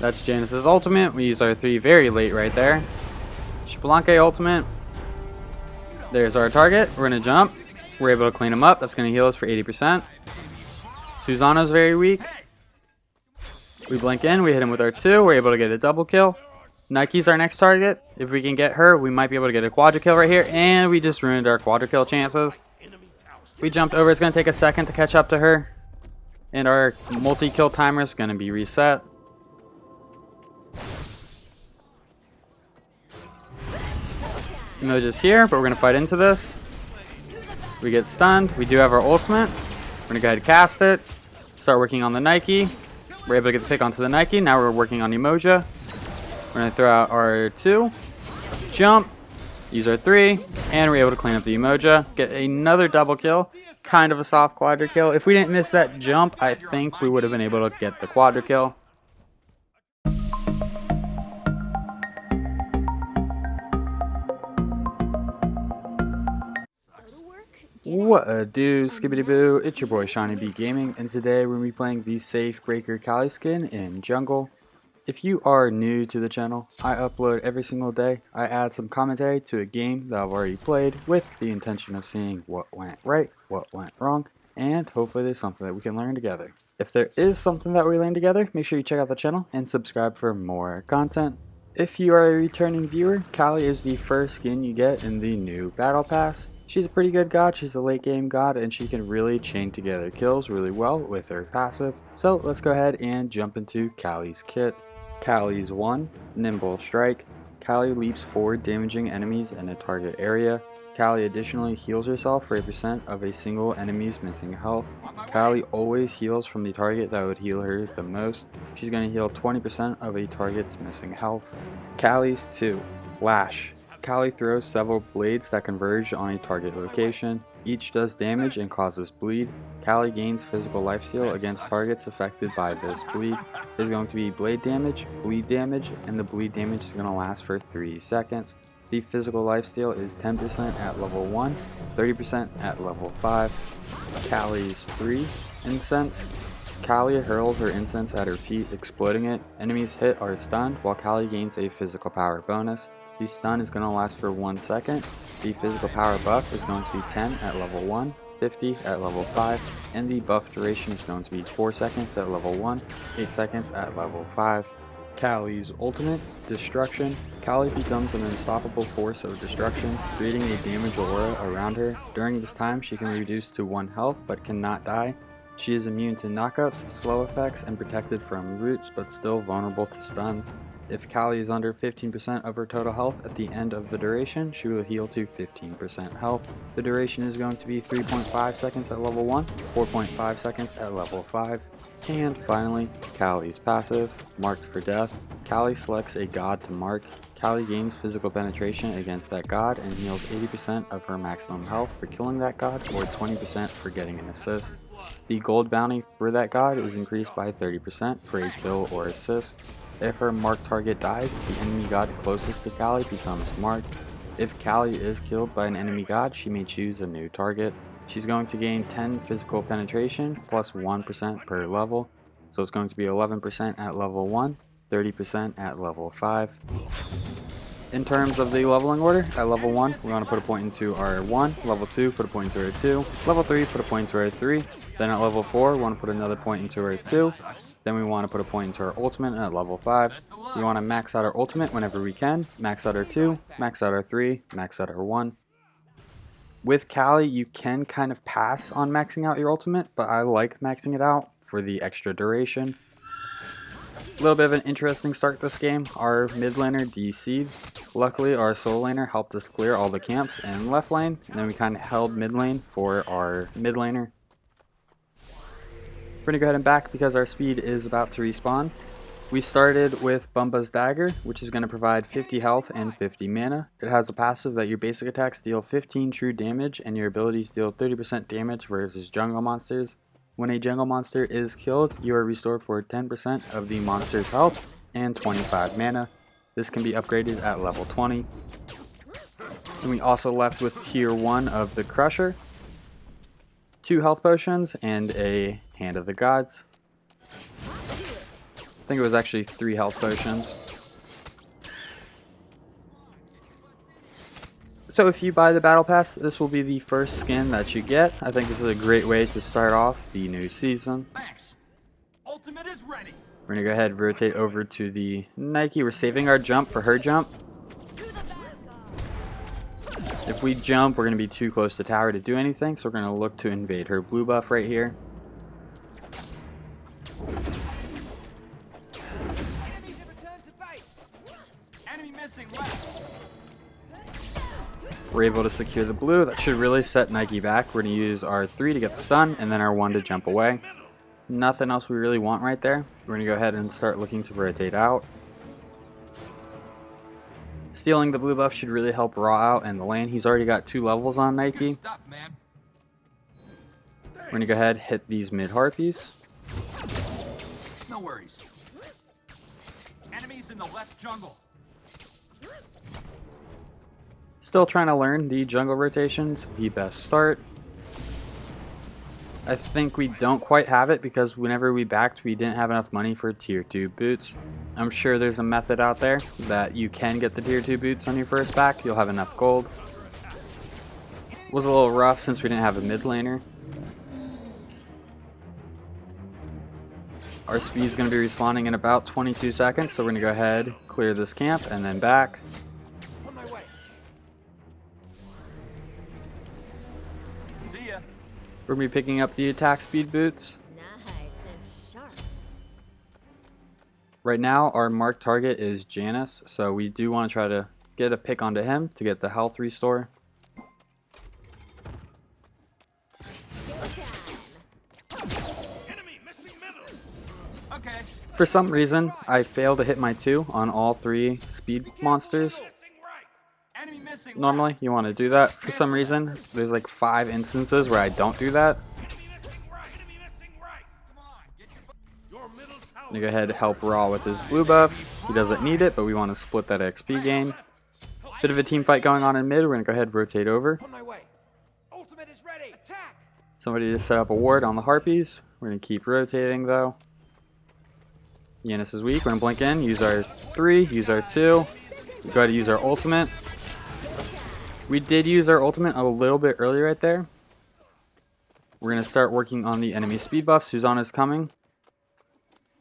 That's Janus's ultimate. We use our 3 very late right there. Spelunky ultimate. There's our target. We're going to jump. We're able to clean him up. That's going to heal us for 80%. Susanoo's very weak. We blink in. We hit him with our 2. We're able to get a double kill. Nike's our next target. If we can get her, we might be able to get a quadra kill right here. And we just ruined our quadra kill chances. We jumped over. It's going to take a second to catch up to her. And our multi-kill timer is going to be reset. Emoji's here, but we're going to fight into this. We get stunned. We do have our ultimate. We're going to go ahead and cast it. Start working on the Nike. We're able to get the pick onto the Nike. Now we're working on Emoji. We're going to throw out our 2. Jump. Use our 3. And we're able to clean up the Emoji. Get another double kill. Kind of a soft quadra kill. If we didn't miss that jump, I think we would have been able to get the quadra kill. What a do, skibbity boo, it's your boy SeanyB Gaming, and today we're going to be playing the Safe Breaker Kali skin in Jungle. If you are new to the channel, I upload every single day. I add some commentary to a game that I've already played with the intention of seeing what went right, what went wrong, and hopefully there's something that we can learn together. If there is something that we learn together, make sure you check out the channel and subscribe for more content. If you are a returning viewer, Kali is the first skin you get in the new Battle Pass. She's a pretty good god, she's a late game god, and she can really chain together kills really well with her passive. So let's go ahead and jump into Kali's kit. Kali's 1, Nimble Strike. Kali leaps forward, damaging enemies in a target area. Kali additionally heals herself for 8% of a single enemy's missing health. Kali always heals from the target that would heal her the most. She's going to heal 20% of a target's missing health. Kali's 2, Lash. Kali throws several blades that converge on a target location. Each does damage and causes bleed. Kali gains physical lifesteal against targets affected by this bleed. There's going to be blade damage, bleed damage, and the bleed damage is going to last for 3 seconds. The physical lifesteal is 10% at level 1, 30% at level 5. Kali's 3, Incense. Kali hurls her incense at her feet, exploding it. Enemies hit are stunned, while Kali gains a physical power bonus. The stun is going to last for 1 second. The physical power buff is going to be 10 at level 1, 50 at level 5, and the buff duration is going to be 4 seconds at level 1, 8 seconds at level 5. Kali's ultimate, Destruction. Kali becomes an unstoppable force of destruction, creating a damage aura around her. During this time, she can reduce to 1 health but cannot die. She is immune to knockups, slow effects, and protected from roots, but still vulnerable to stuns. If Kali is under 15% of her total health at the end of the duration, she will heal to 15% health. The duration is going to be 3.5 seconds at level 1, 4.5 seconds at level 5. And finally, Kali's passive, Marked for Death. Kali selects a god to mark. Kali gains physical penetration against that god and heals 80% of her maximum health for killing that god, or 20% for getting an assist. The gold bounty for that god is increased by 30% for a kill or assist. If her marked target dies, the enemy god closest to Kali becomes marked. If Kali is killed by an enemy god, she may choose a new target. She's going to gain 10 physical penetration plus 1% per level, so it's going to be 11% at level 1, 30% at level 5. In terms of the leveling order, at level 1, we want to put a point into our 1, level 2, put a point into our 2, level 3, put a point into our 3, then at level 4, we want to put another point into our 2, then we want to put a point into our ultimate, and at level 5, we want to max out our ultimate whenever we can, max out our 2, max out our 3, max out our 1. With Kali, you can kind of pass on maxing out your ultimate, but I like maxing it out for the extra duration. A little bit of an interesting start this game. Our mid laner DC'd. Luckily our solo laner helped us clear all the camps in left lane, and then we kind of held mid lane for our mid laner. We're going to go ahead and back because our speed is about to respawn. We started with Bumba's Dagger, which is going to provide 50 health and 50 mana. It has a passive that your basic attacks deal 15 true damage and your abilities deal 30% damage versus jungle monsters. When a jungle monster is killed, you are restored for 10% of the monster's health and 25 mana. This can be upgraded at level 20. And we also left with tier 1 of the Crusher, 2 health potions, and a Hand of the Gods. think it was actually 3 health potions. So if you buy the battle pass, this will be the first skin that you get. I think this is a great way to start off the new season. Thanks. Ultimate is ready. We're gonna go ahead and rotate over to the Nike. We're saving our jump for her jump. If we jump, we're gonna be too close to tower to do anything, so we're gonna look to invade her blue buff right here. Enemy missing left. We're able to secure the blue. That should really set Nike back. We're going to use our 3 to get the stun, and then our 1 to jump away. Nothing else we really want right there. We're going to go ahead and start looking to rotate out. Stealing the blue buff should really help Raw out in the lane. He's already got 2 levels on Nike. Good stuff, man. We're going to go ahead and hit these mid harpies. No worries. Enemies in the left jungle. Still trying to learn the jungle rotations, the best start. I think we don't quite have it because whenever we backed, we didn't have enough money for tier 2 boots. I'm sure there's a method out there that you can get the tier 2 boots on your first back. You'll have enough gold. It was a little rough since we didn't have a mid laner. Our speed is going to be respawning in about 22 seconds, so we're going to go ahead, clear this camp, and then back. We're going to be picking up the attack speed boots. Nice and sharp. Right now, our marked target is Janus, so we do want to try to get a pick onto him to get the health restore. Enemy missing middle. Okay. For some reason, I failed to hit my 2 on all 3 speed monsters. Enemy missing Normally, you want to do that. For some reason, there's like 5 instances where I don't do that. I'm going to go ahead and help Raw with his blue buff. He doesn't need it, but we want to split that XP gain. Bit of a team fight going on in mid. We're going to go ahead and rotate over. Ultimate is ready. Attack. Somebody just set up a ward on the harpies. We're going to keep rotating though. Janus is weak. We're going to blink in, use our 3, use our 2. We've got to use our ultimate. We did use our ultimate a little bit early right there. We're going to start working on the enemy speed buff. Susanna's coming.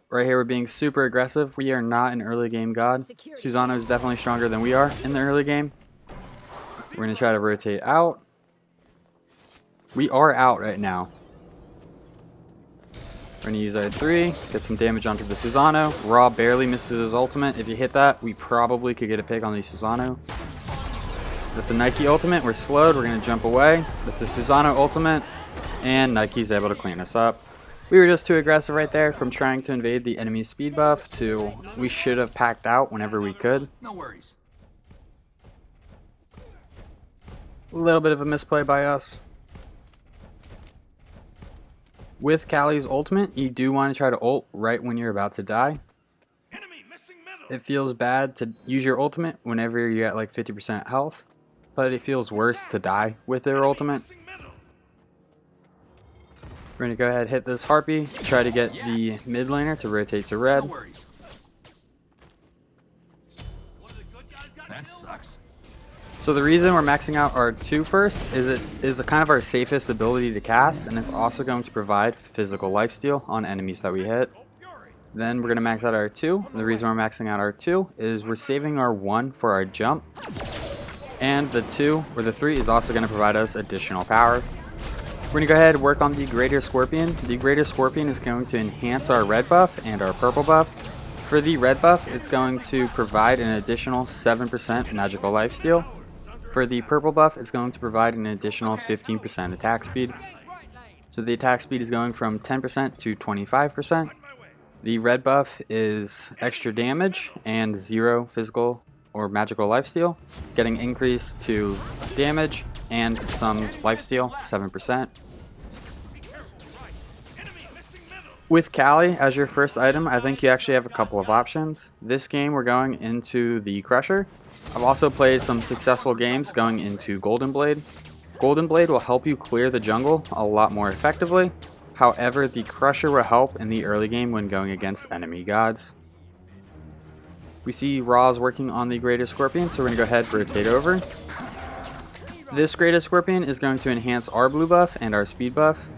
Right here we're being super aggressive. We are not an early game god. Susanna is definitely stronger than we are in the early game. We're going to try to rotate out. We are out right now. We're going to use our 3, get some damage onto the Susanna. Raw barely misses his ultimate. If you hit that, we probably could get a pick on the Susanna. That's a Nike ultimate. We're slowed. We're going to jump away. That's a Susanna ultimate. And Nike's able to clean us up. We were just too aggressive right there from trying to invade the enemy speed buff to we should have packed out whenever we could. No worries. A little bit of a misplay by us. With Kali's ultimate, you do want to try to ult right when you're about to die. It feels bad to use your ultimate whenever you're at like 50% health, but it feels worse to die with their ultimate. We're going to go ahead and hit this harpy, try to get the mid laner to rotate to red. No worries. That sucks. So the reason we're maxing out our 2 first is it is a kind of our safest ability to cast, and it's also going to provide physical lifesteal on enemies that we hit. Then we're going to max out our 2. The reason we're maxing out our 2 is we're saving our 1 for our jump. And the 2, or the 3, is also going to provide us additional power. We're going to go ahead and work on the Greater Scorpion. The Greater Scorpion is going to enhance our red buff and our purple buff. For the red buff, it's going to provide an additional 7% magical lifesteal. For the purple buff, it's going to provide an additional 15% attack speed. So the attack speed is going from 10% to 25%. The red buff is extra damage and 0 physical or magical lifesteal, getting increased to damage and some lifesteal, 7%. With Kali as your first item, I think you actually have a couple of options. This game we're going into the Crusher. I've also played some successful games going into Golden Blade. Golden Blade will help you clear the jungle a lot more effectively. However, the Crusher will help in the early game when going against enemy gods. We see Ra's working on the Greater Scorpion, so we're going to go ahead and rotate over. This Greater Scorpion is going to enhance our blue buff and our speed buff.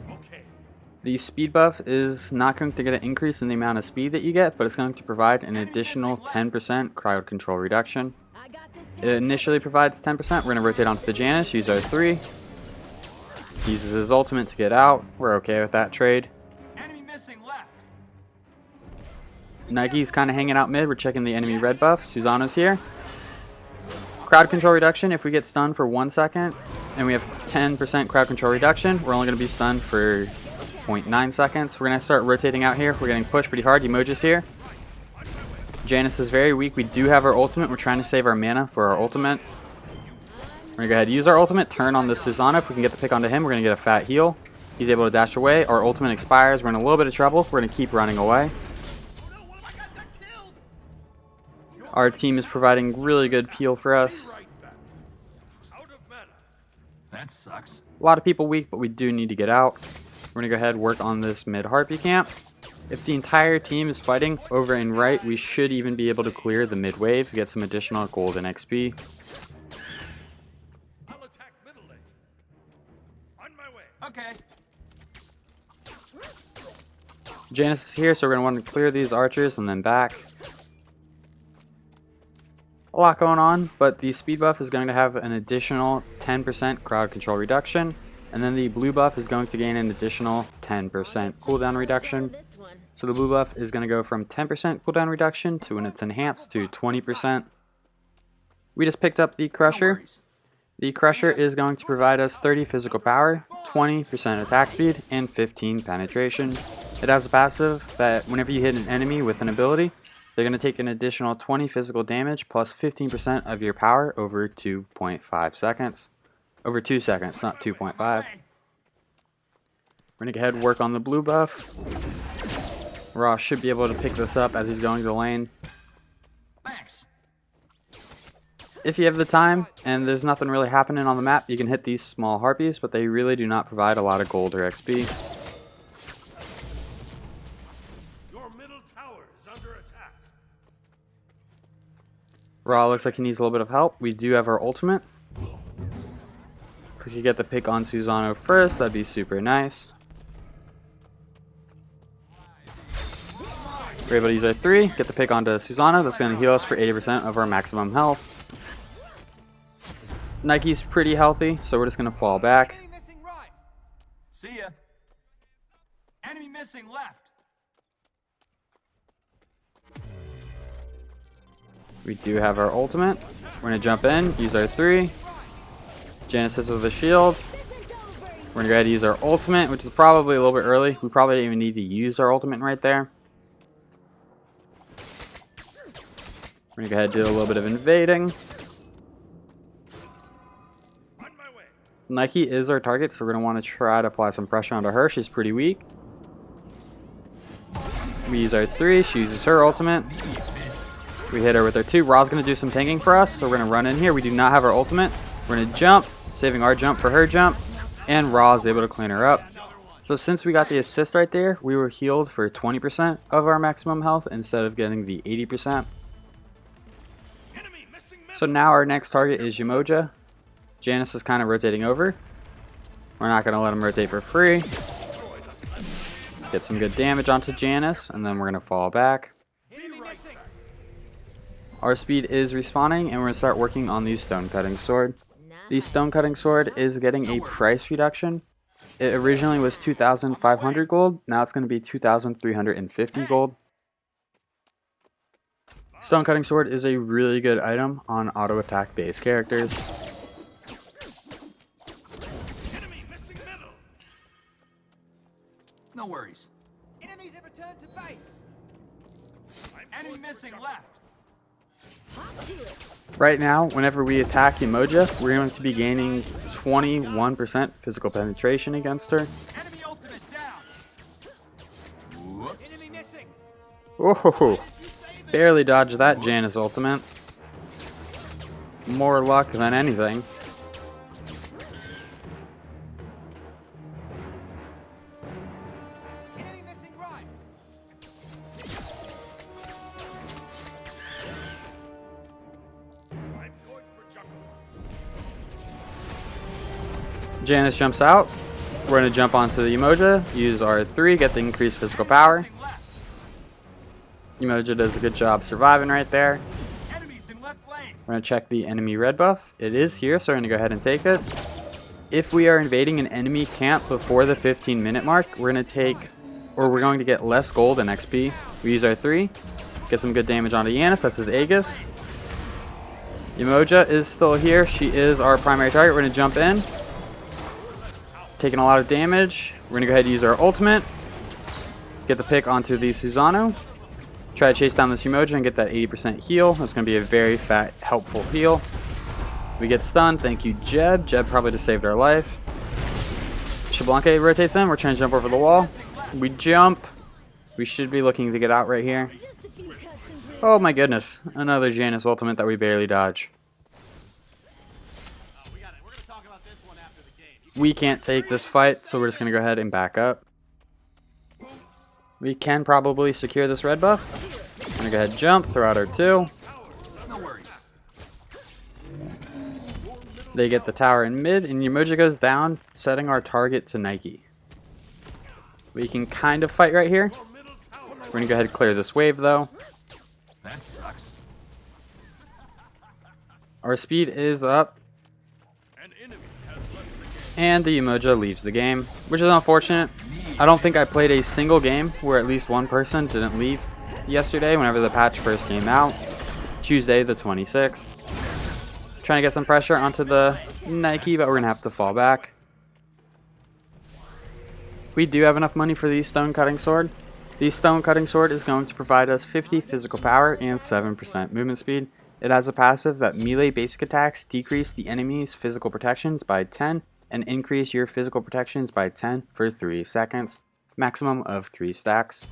The speed buff is not going to get an increase in the amount of speed that you get, but it's going to provide an additional 10% crowd control reduction. I got this. It initially provides 10%. We're going to rotate onto the Janus, use our 3. Uses his ultimate to get out. We're okay with that trade. Enemy missing left. Nike's kind of hanging out mid. We're checking the enemy red buff. Susanoo's here. Crowd control reduction. If we get stunned for 1 second and we have 10% crowd control reduction, we're only going to be stunned for 0.9 seconds. We're going to start rotating out here. We're getting pushed pretty hard. Emoji's here. Janus is very weak. We do have our ultimate. We're trying to save our mana for our ultimate. We're going to go ahead and use our ultimate. Turn on the Susanoo. If we can get the pick onto him, we're going to get a fat heal. He's able to dash away. Our ultimate expires. We're in a little bit of trouble. We're going to keep running away. Our team is providing really good peel for us. That sucks. A lot of people weak, but we do need to get out. We're going to go ahead and work on this mid Harpy camp. If the entire team is fighting over in right, we should even be able to clear the mid wave to get some additional gold and XP. I'll attack middle lane. On my way. Okay. Janus is here, so we're going to want to clear these archers and then back. A lot going on, but the speed buff is going to have an additional 10% crowd control reduction, and then the blue buff is going to gain an additional 10% cooldown reduction. This one. So the blue buff is going to go from 10% cooldown reduction to when it's enhanced to 20%. We just picked up the Crusher. The Crusher is going to provide us 30 physical power, 20% attack speed, and 15 penetration. It has a passive that whenever you hit an enemy with an ability, they're going to take an additional 20 physical damage plus 15% of your power over 2.5 seconds. Over 2 seconds, not 2.5. We're going to go ahead and work on the blue buff. Ross should be able to pick this up as he's going to the lane. Thanks. If you have the time and there's nothing really happening on the map, you can hit these small harpies, but they really do not provide a lot of gold or XP. Your middle tower is under attack. Ra looks like he needs a little bit of help. We do have our ultimate. If we could get the pick on Susanoo first, that'd be super nice. We're able to use our 3, get the pick onto Susanoo. That's going to heal us for 80% of our maximum health. Nike's pretty healthy, so we're just going to fall back. Enemy missing right. See ya. Enemy missing left. We do have our ultimate. We're going to jump in, use our 3. Janus hits with a shield. We're going to go ahead and use our ultimate, which is probably a little bit early. We probably didn't even need to use our ultimate right there. We're going to go ahead and do a little bit of invading. On my way. Nike is our target, so we're going to want to try to apply some pressure onto her. She's pretty weak. We use our 3. She uses her ultimate. We hit her with our 2. Ra's going to do some tanking for us, so we're going to run in here. We do not have our ultimate. We're going to jump, saving our jump for her jump, and Ra is able to clean her up. So since we got the assist right there, we were healed for 20% of our maximum health instead of getting the 80%. Enemy missing middle. So now our next target is Umoja. Janus is kind of rotating over. We're not going to let him rotate for free. Get some good damage onto Janus, and then we're going to fall back. Enemy missing. Our speed is respawning, and we're going to start working on the stone cutting sword. The stone cutting sword is getting a price reduction. It originally was 2,500 gold. Now it's going to be 2,350 gold. Stone cutting sword is a really good item on auto attack based characters. Enemy missing middle. No worries. Enemies have returned to base. Enemy missing left. Right now, whenever we attack Umoja, we're going to be gaining 21% physical penetration against her. Enemy ultimate down. Whoops. Enemy missing. Whoa! Barely dodged that Janus ultimate. More luck than anything. Enemy missing right. I'm going for jungle. Janice jumps out. We're going to jump onto the Umoja, use our 3, get the increased physical power. Umoja does a good job surviving right there. Enemies in left lane. We're going to check the enemy red buff. It is here, so we're going to go ahead and take it. If we are invading an enemy camp before the 15-minute mark, we're going to get less gold and XP. We use our 3, get some good damage onto Yanis. That's his Aegis. Umoja is still here. She is our primary target. We're going to jump in. Taking a lot of damage. We're going to go ahead and use our ultimate. Get the pick onto the Susanoo. Try to chase down this Umoja and get that 80% heal. That's going to be a very fat, helpful heal. We get stunned. Thank you, Jeb. Jeb probably just saved our life. Shablanca rotates in. We're trying to jump over the wall. We jump. We should be looking to get out right here. Just a few cuts and bleeds. Oh my goodness. Another Janice ultimate that we barely dodge. We're gonna talk about this one after the game. We can't take this fight, so we're just going to go ahead and back up. We can probably secure this red buff. I'm going to go ahead and jump, throw out our 2. No worries. They get the tower in mid, and Umoja goes down, setting our target to Nike. We can kind of fight right here. We're going to go ahead and clear this wave, though. That sucks. Our speed is up, An enemy has left the game. and the Umoja leaves the game, which is unfortunate. I don't think I played a single game where at least one person didn't leave yesterday whenever the patch first came out, Tuesday the 26th. Trying to get some pressure onto the Nike, but we're going to have to fall back. We do have enough money for the Stone Cutting Sword. The Stone Cutting Sword is going to provide us 50 physical power and 7% movement speed. It has a passive that melee basic attacks decrease the enemy's physical protections by 10 and increase your physical protections by 10 for 3 seconds, maximum of 3 stacks.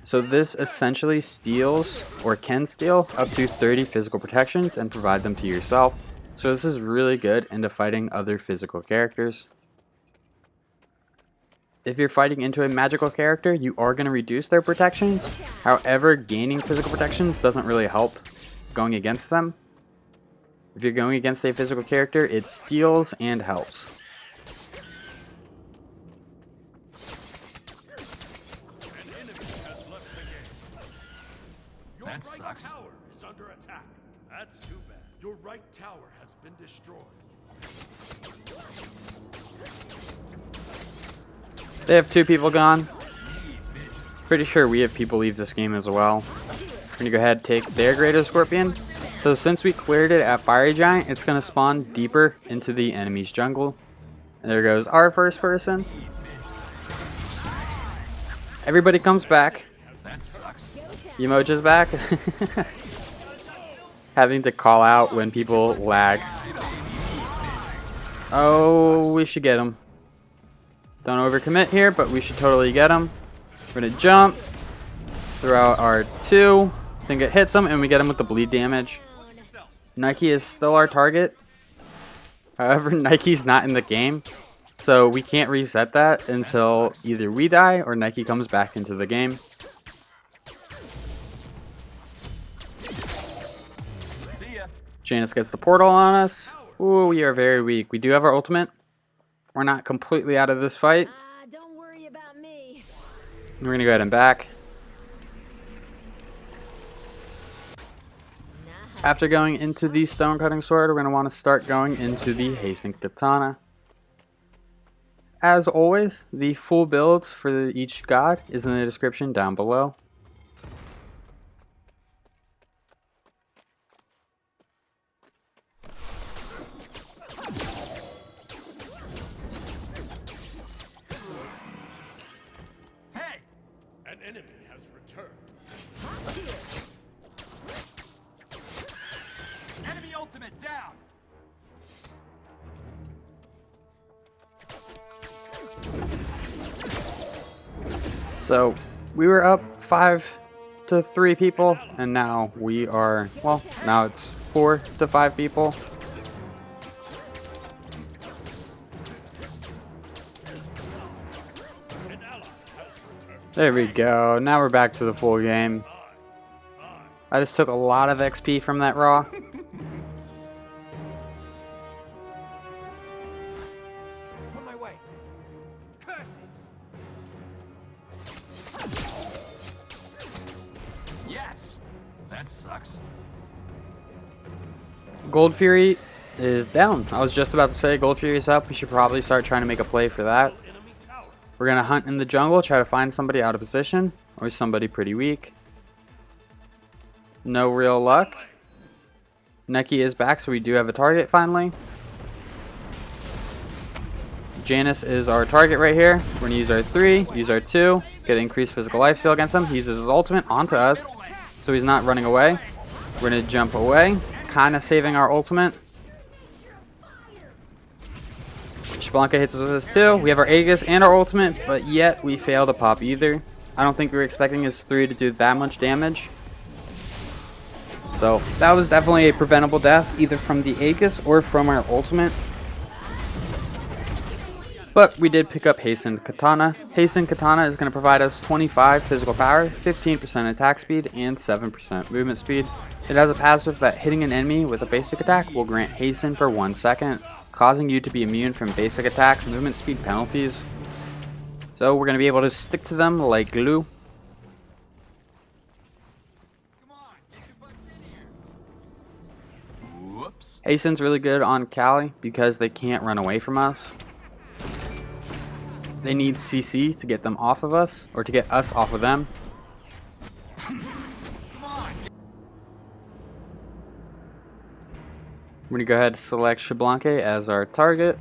So this essentially steals, or can steal, up to 30 physical protections and provide them to yourself. So this is really good into fighting other physical characters. If you're fighting into a magical character, you are going to reduce their protections. However, gaining physical protections doesn't really help going against them. If you're going against a physical character, it steals and helps. An enemy has left the game. Your That right sucks. tower is under attack. That's too bad. Your right tower has been destroyed. They have 2 people gone. Pretty sure we have people leave this game as well. We're gonna go ahead and take their Greater Scorpion. So since we cleared it at Fiery Giant, it's gonna spawn deeper into the enemy's jungle. And there goes our first person. Everybody comes back. That sucks. Umoja's back. Having to call out when people lag. Oh, we should get him. Don't overcommit here, but we should totally get him. We're gonna jump, throw out our 2, think it hits him, and we get him with the bleed damage. Nike is still our target. However, Nike's not in the game, so we can't reset that until either we die or Nike comes back into the game. See ya. Janice gets the portal on us. Ooh, we are very weak. We do have our ultimate. We're not completely out of this fight. Don't worry about me. We're gonna go ahead and back. After going into the Stone Cutting Sword, we're gonna want to start going into the Hastened Katana. As always, the full build for each god is in the description down below. Hey! An enemy has returned. Enemy ultimate down! So we were up 5 to 3 people, and now we are, well, now it's 4 to 5 people. An ally has returned. There we go. Now we're back to the full game. I just took a lot of XP from that Raw. Yes. That sucks. Gold Fury is down. I was just about to say Gold Fury is up. We should probably start trying to make a play for that. Enemy tower. We're going to hunt in the jungle, try to find somebody out of position or somebody pretty weak. No real luck. Neki is back, so we do have a target finally. Janus is our target right here. We're going to use our 3, use our 2, get increased physical lifesteal against him. He uses his ultimate onto us, so he's not running away. We're going to jump away, kind of saving our ultimate. Shblanka hits us with his 2. We have our Aegis and our ultimate, but yet we fail to pop either. I don't think we were expecting his 3 to do that much damage. So that was definitely a preventable death, either from the Aegis or from our ultimate. But we did pick up Hastened Katana. Hastened Katana is going to provide us 25 physical power, 15% attack speed, and 7% movement speed. It has a passive that hitting an enemy with a basic attack will grant hasten for 1 second, causing you to be immune from basic attack movement speed penalties. So we're going to be able to stick to them like glue. Whoops. Hasten's really good on Kali because they can't run away from us. They need CC to get them off of us, or to get us off of them. We're going to go ahead and select Shblanka as our target.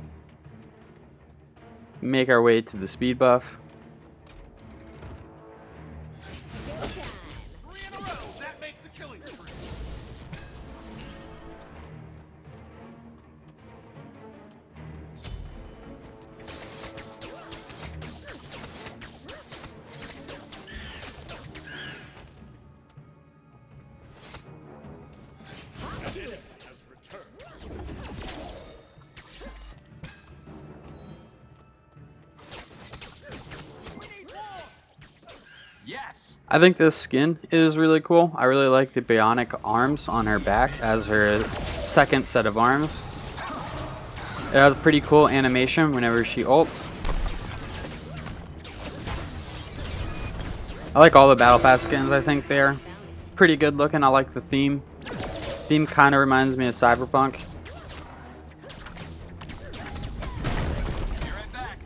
Make our way to the speed buff. That makes the killing spree. Yes. I think this skin is really cool. I really like the bionic arms on her back as her second set of arms. It has a pretty cool animation whenever she ults. I like all the Battle Pass skins. I think they're pretty good looking. I like the theme. Theme kind of reminds me of Cyberpunk. Be right back.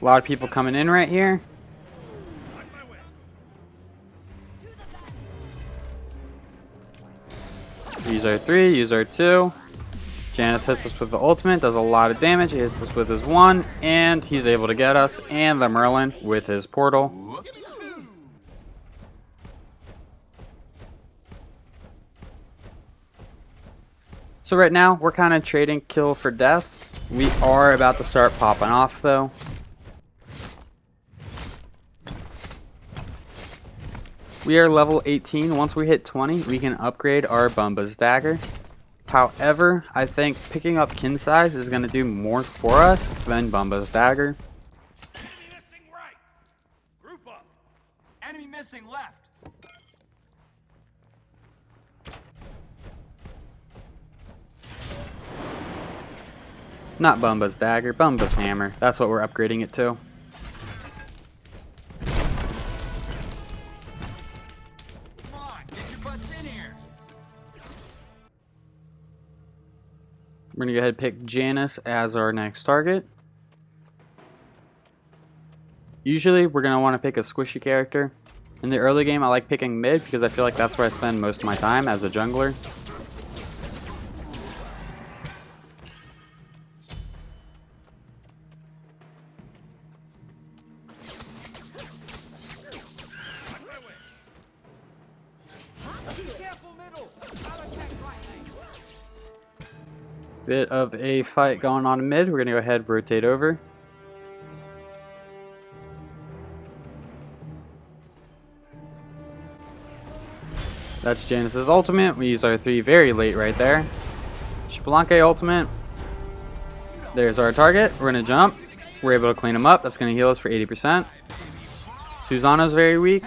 A lot of people coming in right here. On my way. Use our 3, use our 2. Janus hits us with the ultimate, does a lot of damage. He hits us with his 1, and he's able to get us, and the Merlin with his portal. Whoops. So right now, we're kind of trading kill for death. We are about to start popping off, though. We are level 18. Once we hit 20, we can upgrade our Bumba's Dagger. However, I think picking up Qin Sias is going to do more for us than Bumba's Dagger. Enemy missing right. Group up. Enemy missing left. Not Bumba's Dagger, Bumba's Hammer. That's what we're upgrading it to. Come on, get your butts in here. We're going to go ahead and pick Janus as our next target. Usually, we're going to want to pick a squishy character. In the early game, I like picking mid because I feel like that's where I spend most of my time as a jungler. Careful middle. I'll attack right lane. Bit of a fight going on in mid. We're going to go ahead and rotate over. That's Janus's ultimate. We use our 3 very late right there. Shblanka ultimate. There's our target. We're going to jump. We're able to clean him up. That's going to heal us for 80%. Susanoo's very weak.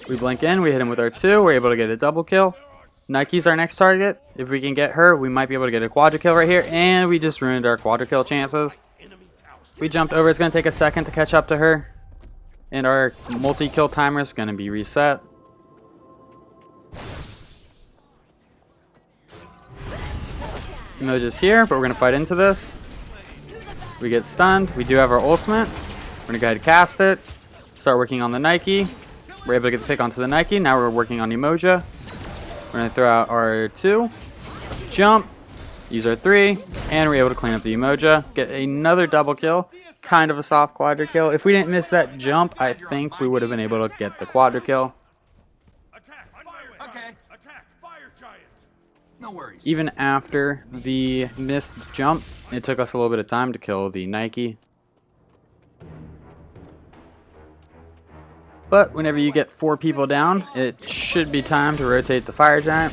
We blink in. We hit him with our 2. We're able to get a double kill. Nike's our next target. If we can get her, we might be able to get a quadra kill right here. And we just ruined our quadra kill chances. Enemy tower. We jumped over. It's going to take a second to catch up to her. And our multi-kill timer is going to be reset. Emoji's here, but we're going to fight into this. We get stunned. We do have our ultimate. We're going to go ahead and cast it. Start working on the Nike. We're able to get the pick onto the Nike. Now we're working on Emoja. We're going to throw out our 2. Jump. Use our 3. And we're able to clean up the Emoja. Get another double kill. Kind of a soft quadra kill. If we didn't miss that jump, I think we would have been able to get the quadra kill. Attack! Fire! Okay. Attack! Fire giant! No worries. Even after the missed jump, it took us a little bit of time to kill the Nike. But whenever you get 4 people down, it should be time to rotate the fire giant.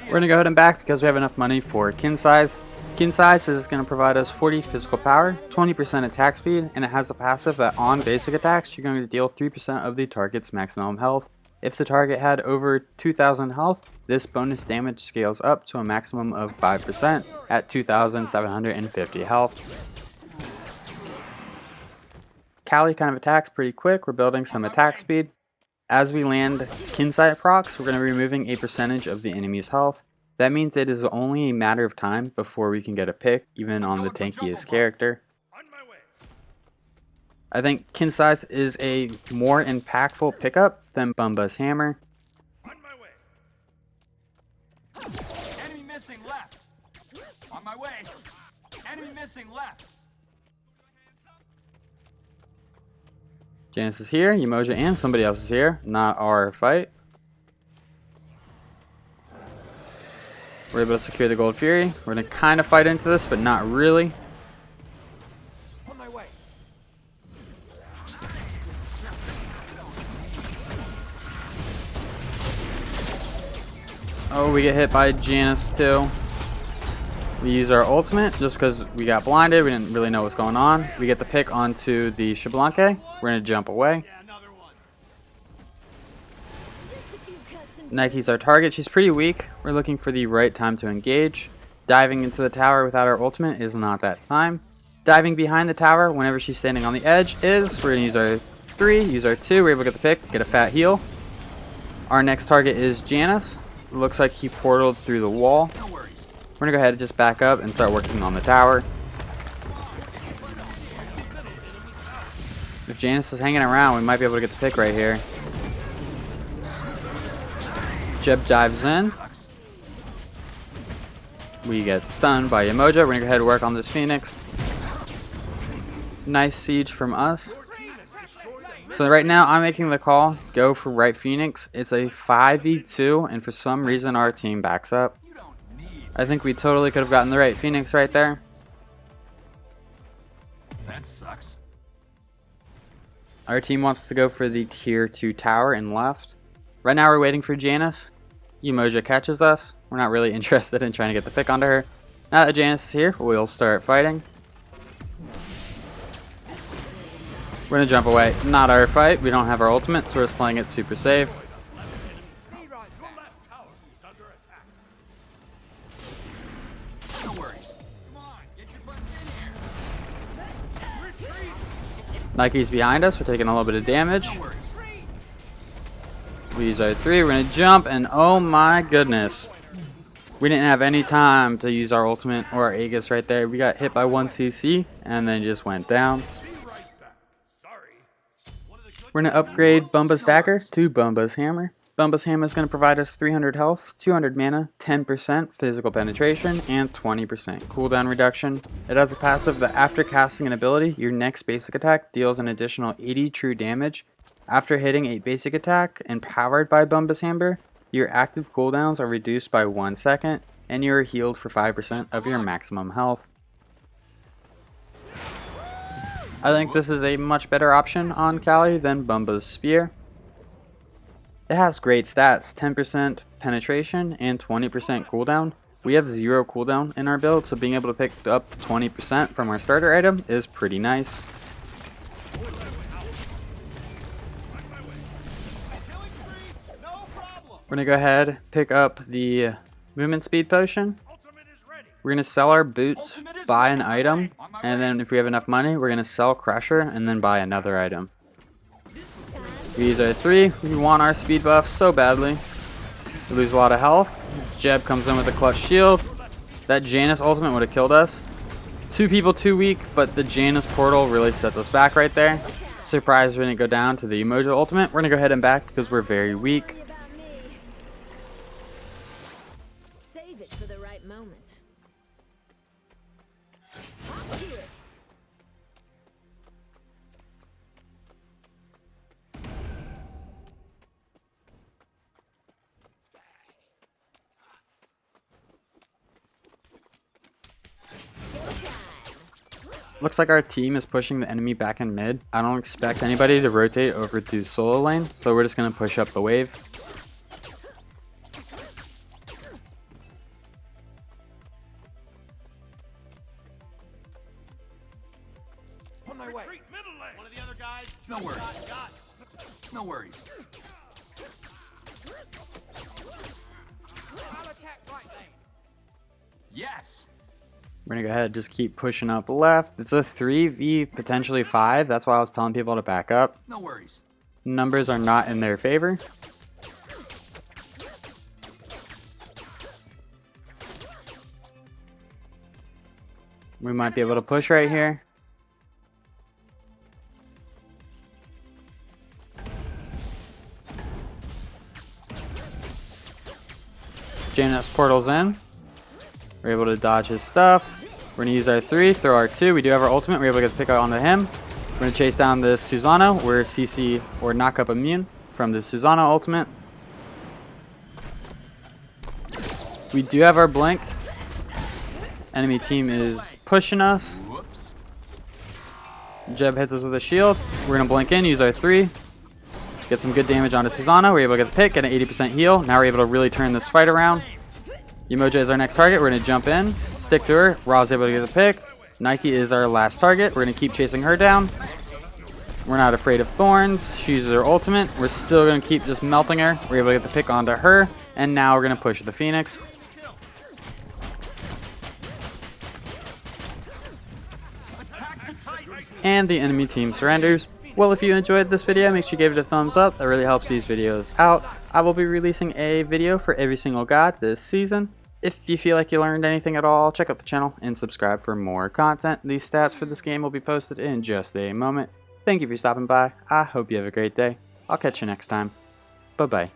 We're going to go ahead and back because we have enough money for Qin Sias. Qin Sias is going to provide us 40 physical power, 20% attack speed, and it has a passive that on basic attacks, you're going to deal 3% of the target's maximum health. If the target had over 2,000 health, this bonus damage scales up to a maximum of 5% at 2,750 health. Kali kind of attacks pretty quick. We're building some attack speed. As we land Qin Sias procs, we're going to be removing a percentage of the enemy's health. That means it is only a matter of time before we can get a pick, even on the tankiest character. I think Qin Sias is a more impactful pickup than Bumba's hammer. Enemy missing left. On my way. Enemy missing left. Janice is here, Emoja and somebody else is here. Not our fight. We're able to secure the Gold Fury. We're going to kind of fight into this, but not really. On my way. Oh, we get hit by Janice too. We use our ultimate just because we got blinded. We didn't really know what's going on. We get the pick onto the Xbalanque. We're going to jump away. Nike's our target. She's pretty weak. We're looking for the right time to engage. Diving into the tower without our ultimate is not that time. Diving behind the tower whenever she's standing on the edge is. We're going to use our 3, use our 2. We're able to get the pick, get a fat heal. Our next target is Janice. Looks like he portaled through the wall. No worries. We're going to go ahead and just back up and start working on the tower. If Janice is hanging around, we might be able to get the pick right here. Jeb dives in. We get stunned by Emoja. We're going to go ahead and work on this Phoenix. Nice siege from us. So right now I'm making the call. Go for right Phoenix. It's a 5v2 and for some reason our team backs up. I think we totally could have gotten the right Phoenix right there. That sucks. Our team wants to go for the tier 2 tower and left. Right now we're waiting for Janice. Emoja catches us. We're not really interested in trying to get the pick onto her. Now that Janice is here, we'll start fighting. We're going to jump away. Not our fight. We don't have our ultimate, so we're just playing it super safe. No worries. Come on, get your butts in here. Nike's behind us. We're taking a little bit of damage. No worries. We use our 3. We're going to jump, and oh my goodness. We didn't have any time to use our ultimate or our Aegis right there. We got hit by 1 CC, and then just went down. We're going to upgrade Bumba's Dagger to Bumba's Hammer. Bumba's Hammer is going to provide us 300 health, 200 mana, 10% physical penetration, and 20% cooldown reduction. It has a passive that after casting an ability, your next basic attack deals an additional 80 true damage. After hitting a basic attack and powered by Bumba's Hammer, your active cooldowns are reduced by 1 second, and you are healed for 5% of your maximum health. I think this is a much better option on Kali than Bumba's Spear. It has great stats, 10% penetration and 20% cooldown. We have 0 cooldown in our build, so being able to pick up 20% from our starter item is pretty nice. We're going to go ahead, pick up the movement speed potion. We're going to sell our boots, buy an item, and then if we have enough money, we're going to sell Crusher and then buy another item. We use our 3. We want our speed buff so badly. We lose a lot of health. Jeb comes in with a clutch shield. That Janus ultimate would have killed us. 2 people too weak, but the Janus portal really sets us back right there. Surprised we didn't go down to the Emoji ultimate. We're going to go ahead and back because we're very weak. Save it for the right moment. Looks like our team is pushing the enemy back in mid. I don't expect anybody to rotate over to solo lane, so we're just going to push up the wave. On my way. One of the other guys. No worries. No worries. I'll attack right lane. Yes. We're going to go ahead and just keep pushing up left. It's a 3v potentially 5. That's why I was telling people to back up. No worries. Numbers are not in their favor. We might be able to push right here. Janus portals in. We're able to dodge his stuff. We're going to use our 3, throw our 2. We do have our ultimate. We're able to get the pick out onto him. We're going to chase down this Susanoo. We're CC or knock up immune from the Susanoo ultimate. We do have our blink. Enemy team is pushing us. Whoops. Jeb hits us with a shield. We're going to blink in, use our 3. Get some good damage onto Susanoo. We're able to get the pick, get an 80% heal. Now we're able to really turn this fight around. Umoja is our next target. We're going to jump in, stick to her. Ra's able to get the pick. Nike is our last target. We're going to keep chasing her down. We're not afraid of thorns. She uses her ultimate. We're still going to keep just melting her. We're able to get the pick onto her. And now we're going to push the Phoenix. And the enemy team surrenders. Well, if you enjoyed this video, make sure you give it a thumbs up. That really helps these videos out. I will be releasing a video for every single god this season. If you feel like you learned anything at all, check out the channel and subscribe for more content. These stats for this game will be posted in just a moment. Thank you for stopping by. I hope you have a great day. I'll catch you next time. Bye-bye.